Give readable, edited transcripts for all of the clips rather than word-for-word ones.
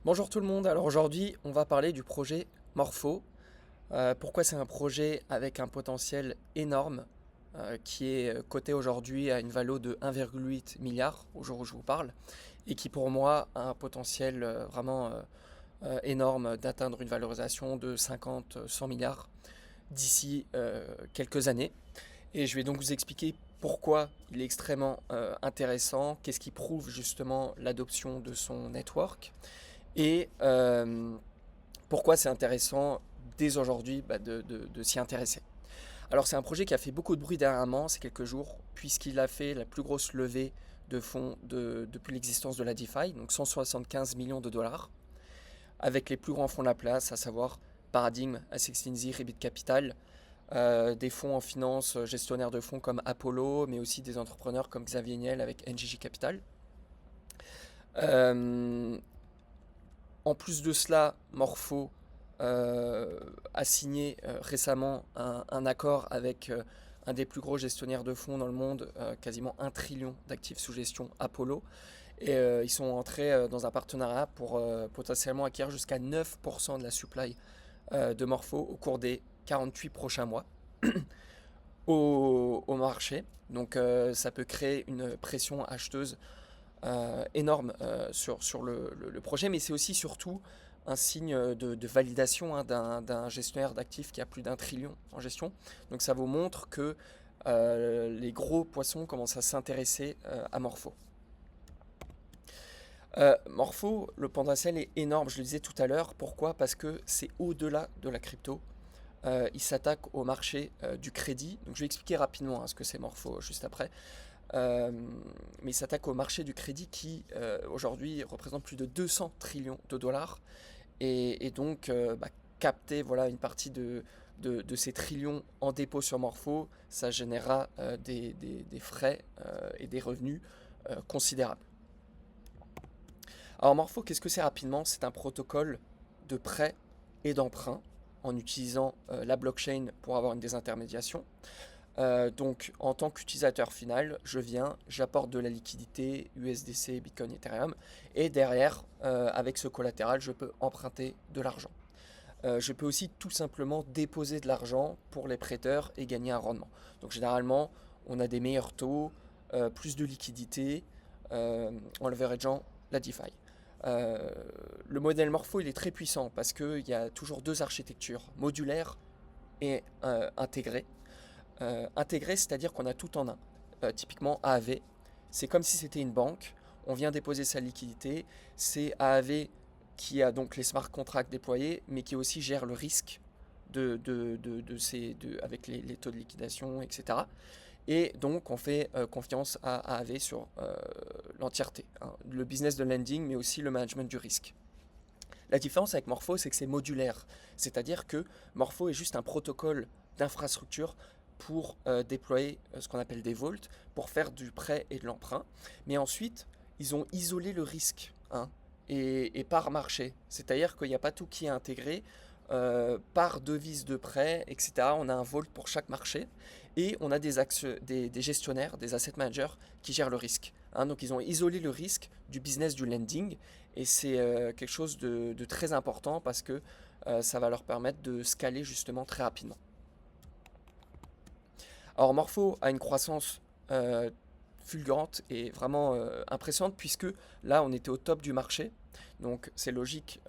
Bonjour tout le monde, alors aujourd'hui on va parler du projet Morpho. Pourquoi c'est un projet avec un potentiel énorme qui est coté aujourd'hui à une valeur de 1,8 milliard au jour où je vous parle et qui pour moi a un potentiel vraiment énorme d'atteindre une valorisation de 50-100 milliards d'ici quelques années. Et je vais donc vous expliquer pourquoi il est extrêmement intéressant, qu'est-ce qui prouve justement l'adoption de son network et pourquoi c'est intéressant dès aujourd'hui de s'y intéresser. Alors c'est un projet qui a fait beaucoup de bruit dernièrement, ces quelques jours, puisqu'il a fait la plus grosse levée de fonds depuis l'existence de la DeFi, donc 175 millions de dollars, avec les plus grands fonds de la place, à savoir Paradigm, A16Z, Rebit Capital, des fonds en finance, gestionnaires de fonds comme Apollo, mais aussi des entrepreneurs comme Xavier Niel avec NGJ Capital. Euh, En plus de cela, Morpho a signé récemment un accord avec un des plus gros gestionnaires de fonds dans le monde, quasiment 1 trillion d'actifs sous gestion, Apollo. Et ils sont entrés dans un partenariat pour potentiellement acquérir jusqu'à 9% de la supply de Morpho au cours des 48 prochains mois au marché. Donc ça peut créer une pression acheteuse énorme sur le projet, mais c'est aussi surtout un signe de validation hein, d'un gestionnaire d'actifs qui a plus d'1 trillion en gestion. Donc ça vous montre que les gros poissons commencent à s'intéresser à Morpho. Morpho, le potentiel est énorme, je le disais tout à l'heure. Pourquoi? Parce que c'est au-delà de la crypto. Il s'attaque au marché du crédit. Donc je vais expliquer rapidement hein, ce que c'est Morpho juste après. Euh, mais il s'attaque au marché du crédit qui aujourd'hui représente plus de 200 trillions de dollars et donc capter voilà, une partie de ces trillions en dépôt sur Morpho, ça générera des frais et des revenus considérables. Alors Morpho, qu'est-ce que c'est rapidement? C'est un protocole de prêt et d'emprunt en utilisant la blockchain pour avoir une désintermédiation. Donc, en tant qu'utilisateur final, je viens, j'apporte de la liquidité, USDC, Bitcoin, Ethereum, et derrière, avec ce collatéral, je peux emprunter de l'argent. Je peux aussi tout simplement déposer de l'argent pour les prêteurs et gagner un rendement. Donc, généralement, on a des meilleurs taux, plus de liquidité en leverageant la DeFi. Euh, le modèle Morpho, il est très puissant parce qu'il y a toujours deux architectures, modulaires et intégrées. Intégré, c'est-à-dire qu'on a tout en un. Typiquement AAV, c'est comme si c'était une banque. On vient déposer sa liquidité. C'est AAV qui a donc les smart contracts déployés, mais qui aussi gère le risque avec les taux de liquidation, etc. Et donc on fait confiance à AAV sur l'entièreté, hein, le business de lending, mais aussi le management du risque. La différence avec Morpho, c'est que c'est modulaire. C'est-à-dire que Morpho est juste un protocole d'infrastructure pour déployer ce qu'on appelle des vaults, pour faire du prêt et de l'emprunt. Mais ensuite, ils ont isolé le risque hein, et par marché. C'est-à-dire qu'il n'y a pas tout qui est intégré. Par devise de prêt, etc. On a un vault pour chaque marché et on a des gestionnaires, des asset managers qui gèrent le risque. Hein. Donc ils ont isolé le risque du business du lending et c'est quelque chose de très important parce que ça va leur permettre de scaler justement très rapidement. Alors Morpho a une croissance fulgurante et vraiment impressionnante puisque là on était au top du marché. Donc c'est logique,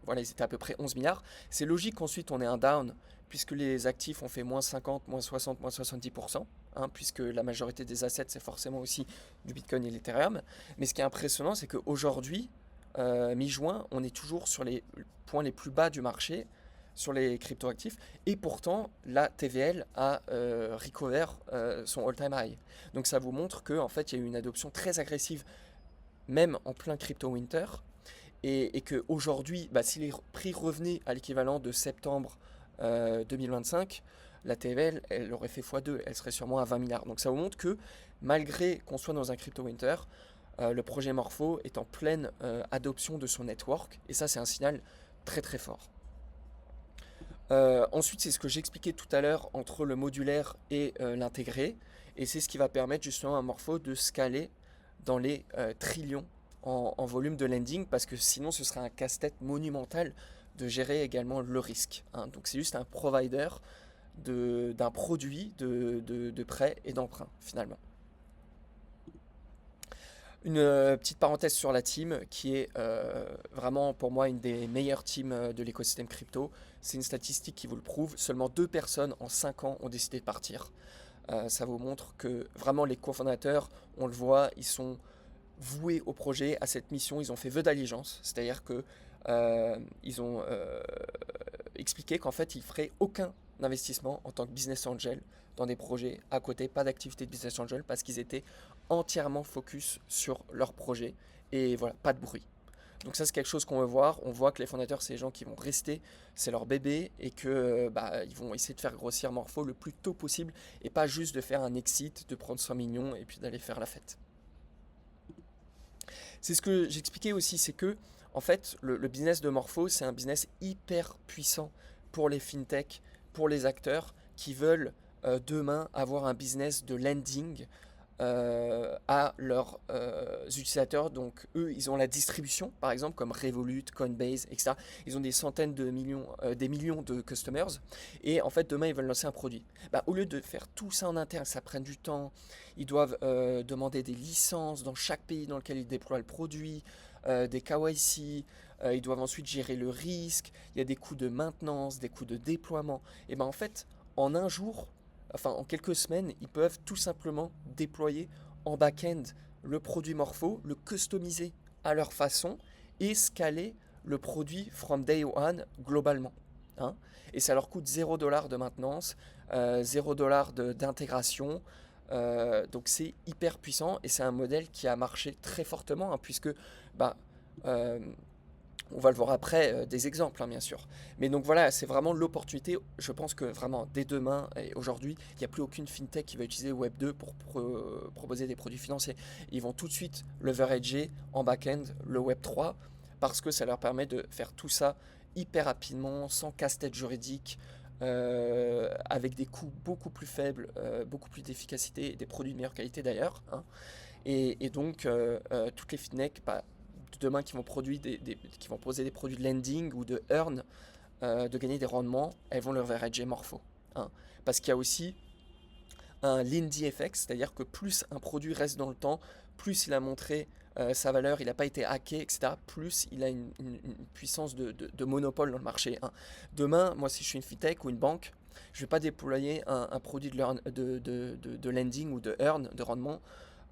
voilà, ils étaient à peu près 11 milliards. C'est logique qu'ensuite on ait un down puisque les actifs ont fait moins 50, moins 60, moins 70%, hein, puisque la majorité des assets c'est forcément aussi du Bitcoin et l'Ethereum. Mais ce qui est impressionnant c'est qu'aujourd'hui, mi-juin, on est toujours sur les points les plus bas du marché sur les cryptoactifs et pourtant la TVL a recover son all-time high. Donc ça vous montre qu'en fait il y a eu une adoption très agressive même en plein crypto winter et qu'aujourd'hui si les prix revenaient à l'équivalent de septembre 2025, la TVL elle aurait fait x2, elle serait sûrement à 20 milliards. Donc ça vous montre que malgré qu'on soit dans un crypto winter, le projet Morpho est en pleine adoption de son network et ça c'est un signal très très fort. Ensuite, c'est ce que j'expliquais tout à l'heure entre le modulaire et l'intégré. Et c'est ce qui va permettre justement à Morpho de scaler dans les trillions en volume de lending parce que sinon ce serait un casse-tête monumental de gérer également le risque, hein. Donc c'est juste un provider d'un produit de prêt et d'emprunt finalement. Une petite parenthèse sur la team qui est vraiment pour moi une des meilleures teams de l'écosystème crypto. C'est une statistique qui vous le prouve. Seulement 2 personnes en 5 ans ont décidé de partir. Ça vous montre que vraiment les cofondateurs, on le voit, ils sont voués au projet, à cette mission. Ils ont fait vœu d'allégeance. C'est-à-dire que ils ont expliqué qu'en fait ils feraient aucun investissement en tant que business angel dans des projets à côté, pas d'activité de business angel parce qu'ils étaient entièrement focus sur leur projet et voilà, pas de bruit. Donc ça c'est quelque chose qu'on veut voir, on voit que les fondateurs c'est les gens qui vont rester, c'est leur bébé et que ils vont essayer de faire grossir Morpho le plus tôt possible et pas juste de faire un exit, de prendre 100 millions et puis d'aller faire la fête. C'est ce que j'expliquais aussi, c'est que en fait le business de Morpho c'est un business hyper puissant pour les fintech, pour les acteurs qui veulent demain avoir un business de lending à leurs utilisateurs. Donc eux, ils ont la distribution, par exemple, comme Revolut, Coinbase, etc. Ils ont des centaines de millions, des millions de customers. Et en fait, demain, ils veulent lancer un produit. Au lieu de faire tout ça en interne, ça prend du temps. Ils doivent demander des licences dans chaque pays dans lequel ils déploient le produit, des KYC. Ils doivent ensuite gérer le risque. Il y a des coûts de maintenance, des coûts de déploiement. Et en fait, en un jour, enfin en quelques semaines, ils peuvent tout simplement déployer en back-end le produit Morpho, le customiser à leur façon et scaler le produit from day one globalement, hein. Et ça leur coûte 0$ de maintenance, 0$ d'intégration. Donc c'est hyper puissant et c'est un modèle qui a marché très fortement, hein, puisque bah, euh, on va le voir après, des exemples, hein, bien sûr. Mais donc voilà, c'est vraiment l'opportunité. Je pense que vraiment, dès demain et aujourd'hui, il n'y a plus aucune fintech qui va utiliser Web 2 pour proposer des produits financiers. Ils vont tout de suite leverager en back-end le Web 3 parce que ça leur permet de faire tout ça hyper rapidement, sans casse-tête juridique, avec des coûts beaucoup plus faibles, beaucoup plus d'efficacité et des produits de meilleure qualité d'ailleurs, hein. Et donc, toutes les fintechs demain qui vont, qui vont proposer des produits de lending ou de earn, de gagner des rendements, elles vont leverager Morpho, hein. Parce qu'il y a aussi un Lindy effect, c'est-à-dire que plus un produit reste dans le temps, plus il a montré sa valeur, il n'a pas été hacké, etc., plus il a une puissance de monopole dans le marché, hein. Demain, moi si je suis une fintech ou une banque, je ne vais pas déployer un produit de lending ou de earn, de rendement,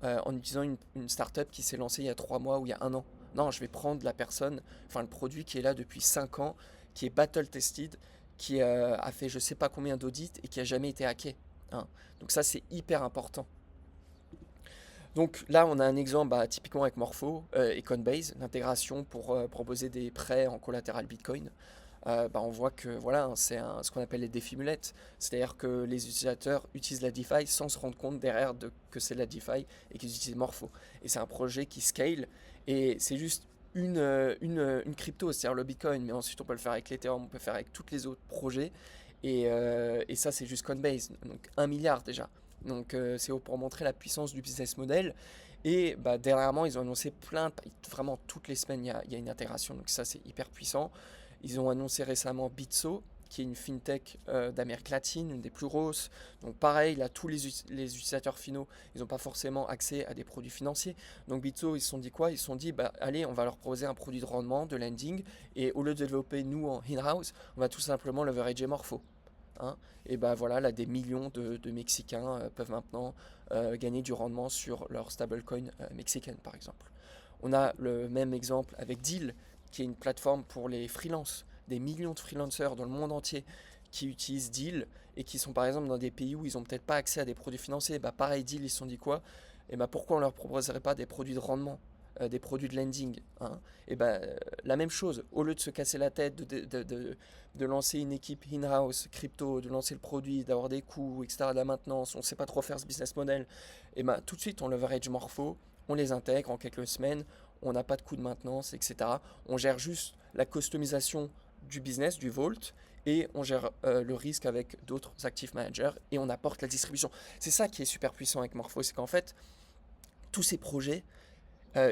en utilisant une startup qui s'est lancée il y a 3 mois ou il y a 1 an. Non, je vais prendre la personne, enfin le produit qui est là depuis 5 ans, qui est battle tested, qui a fait je sais pas combien d'audits et qui a jamais été hacké, hein. Donc ça c'est hyper important. Donc là on a un exemple typiquement avec Morpho et Coinbase, l'intégration pour proposer des prêts en collatéral Bitcoin. On voit que voilà, hein, c'est ce qu'on appelle les défimulettes. C'est-à-dire que les utilisateurs utilisent la DeFi sans se rendre compte derrière que c'est la DeFi et qu'ils utilisent Morpho. Et c'est un projet qui scale et c'est juste une crypto, c'est-à-dire le Bitcoin, mais ensuite on peut le faire avec l'Ethereum, on peut le faire avec tous les autres projets. Et ça c'est juste Coinbase, donc 1 milliard déjà. Donc c'est pour montrer la puissance du business model. Et dernièrement ils ont annoncé vraiment toutes les semaines il y a une intégration, donc ça c'est hyper puissant. Ils ont annoncé récemment Bitso, qui est une fintech d'Amérique latine, une des plus grosses. Donc pareil, là, tous les utilisateurs finaux, ils n'ont pas forcément accès à des produits financiers. Donc Bitso, ils se sont dit quoi? Ils se sont dit, allez, on va leur proposer un produit de rendement, de lending, et au lieu de développer nous en in-house, on va tout simplement leverager Morpho, hein. Et voilà, là, des millions de Mexicains peuvent maintenant gagner du rendement sur leur stablecoin mexicaine, par exemple. On a le même exemple avec Deal, qui est une plateforme pour les freelances, des millions de freelancers dans le monde entier qui utilisent Deal et qui sont par exemple dans des pays où ils n'ont peut-être pas accès à des produits financiers. Pareil, Deal, ils se sont dit quoi? Et pourquoi on leur proposerait pas des produits de rendement, des produits de lending, hein? La même chose, au lieu de se casser la tête, de lancer une équipe in-house crypto, de lancer le produit, d'avoir des coûts, etc., de la maintenance, on ne sait pas trop faire ce business model, tout de suite on leverage Morpho, on les intègre en quelques semaines, on n'a pas de coût de maintenance, etc. On gère juste la customisation du business, du Vault, et on gère le risque avec d'autres active managers, et on apporte la distribution. C'est ça qui est super puissant avec Morpho, c'est qu'en fait, tous ces projets,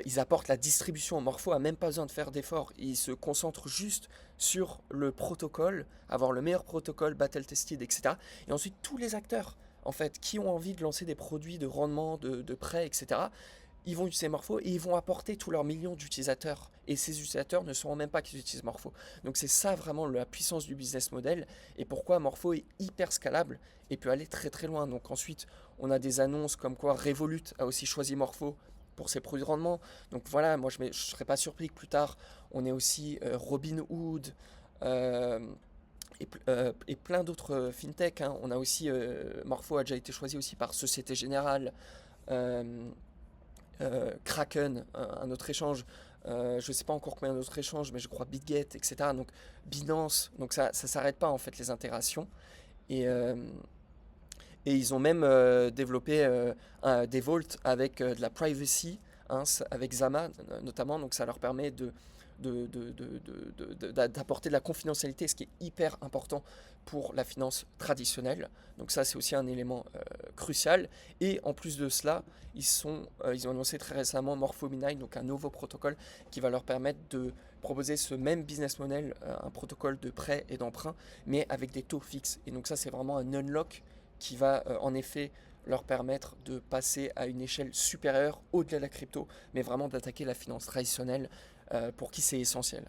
Ils apportent la distribution. Morpho a même pas besoin de faire d'efforts. Ils se concentrent juste sur le protocole, avoir le meilleur protocole, battle tested, etc. Et ensuite, tous les acteurs, en fait, qui ont envie de lancer des produits de rendement, de prêt, etc., ils vont utiliser Morpho et ils vont apporter tous leurs millions d'utilisateurs. Et ces utilisateurs ne sauront même pas qu'ils utilisent Morpho. Donc c'est ça vraiment la puissance du business model et pourquoi Morpho est hyper scalable et peut aller très très loin. Donc ensuite, on a des annonces comme quoi Revolut a aussi choisi Morpho pour ses produits de rendement. Donc voilà, moi je ne serais pas surpris que plus tard, on ait aussi Robinhood euh, et plein d'autres fintech. Hein. On a aussi, Morpho a déjà été choisi aussi par Société Générale, euh, Kraken, un autre échange. Je ne sais pas encore combien d'autres échanges, mais je crois BitGet, etc. Donc Binance, donc ça ne s'arrête pas en fait les intégrations. Et, euh, et ils ont même développé des vaults avec de la privacy, hein, avec Zama notamment, donc ça leur permet d'apporter de la confidentialité, ce qui est hyper important pour la finance traditionnelle. Donc ça, c'est aussi un élément crucial. Et en plus de cela, ils ont annoncé très récemment Morpho-Minai, donc un nouveau protocole qui va leur permettre de proposer ce même business model, un protocole de prêt et d'emprunt, mais avec des taux fixes. Et donc ça, c'est vraiment un unlock qui va en effet leur permettre de passer à une échelle supérieure au-delà de la crypto, mais vraiment d'attaquer la finance traditionnelle pour qui c'est essentiel.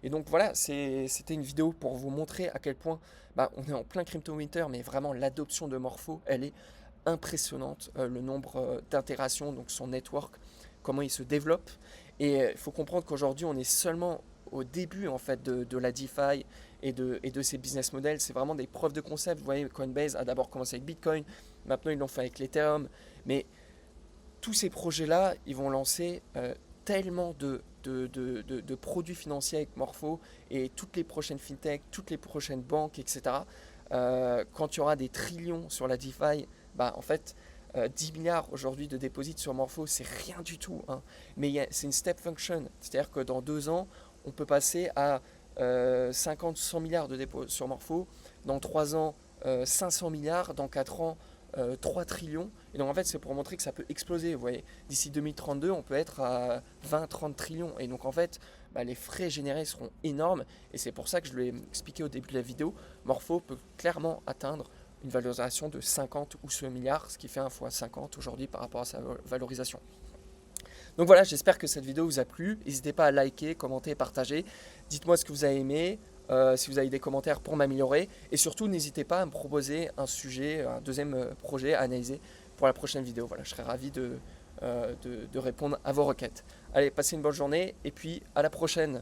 Et donc voilà, c'était une vidéo pour vous montrer à quel point on est en plein crypto winter, mais vraiment l'adoption de Morpho, elle est impressionnante, le nombre d'intégrations, donc son network, comment il se développe. Et il faut comprendre qu'aujourd'hui, on est seulement au début en fait de la DeFi et de ces business models. C'est vraiment des preuves de concept. Vous voyez, Coinbase a d'abord commencé avec Bitcoin, maintenant ils l'ont fait avec l'Ethereum. Mais tous ces projets-là, ils vont lancer tellement de produits financiers avec Morpho et toutes les prochaines fintech, toutes les prochaines banques, etc. Quand il y aura des trillions sur la DeFi, en fait, 10 milliards aujourd'hui de déposits sur Morpho, c'est rien du tout. Hein. Mais c'est une step function. C'est-à-dire que dans 2 ans, on peut passer à 50-100 milliards de dépôts sur Morpho. Dans 3 ans, 500 milliards. Dans 4 ans, 3 trillions. Et donc en fait, c'est pour montrer que ça peut exploser. Vous voyez, d'ici 2032, on peut être à 20-30 trillions. Et donc en fait, les frais générés seront énormes. Et c'est pour ça que je l'ai expliqué au début de la vidéo. Morpho peut clairement atteindre une valorisation de 50 ou 100 milliards, ce qui fait 1 fois 50 aujourd'hui par rapport à sa valorisation. Donc voilà, j'espère que cette vidéo vous a plu. N'hésitez pas à liker, commenter, partager. Dites-moi ce que vous avez aimé, si vous avez des commentaires pour m'améliorer. Et surtout, n'hésitez pas à me proposer un sujet, un deuxième projet à analyser pour la prochaine vidéo. Voilà, je serai ravi de répondre à vos requêtes. Allez, passez une bonne journée et puis à la prochaine.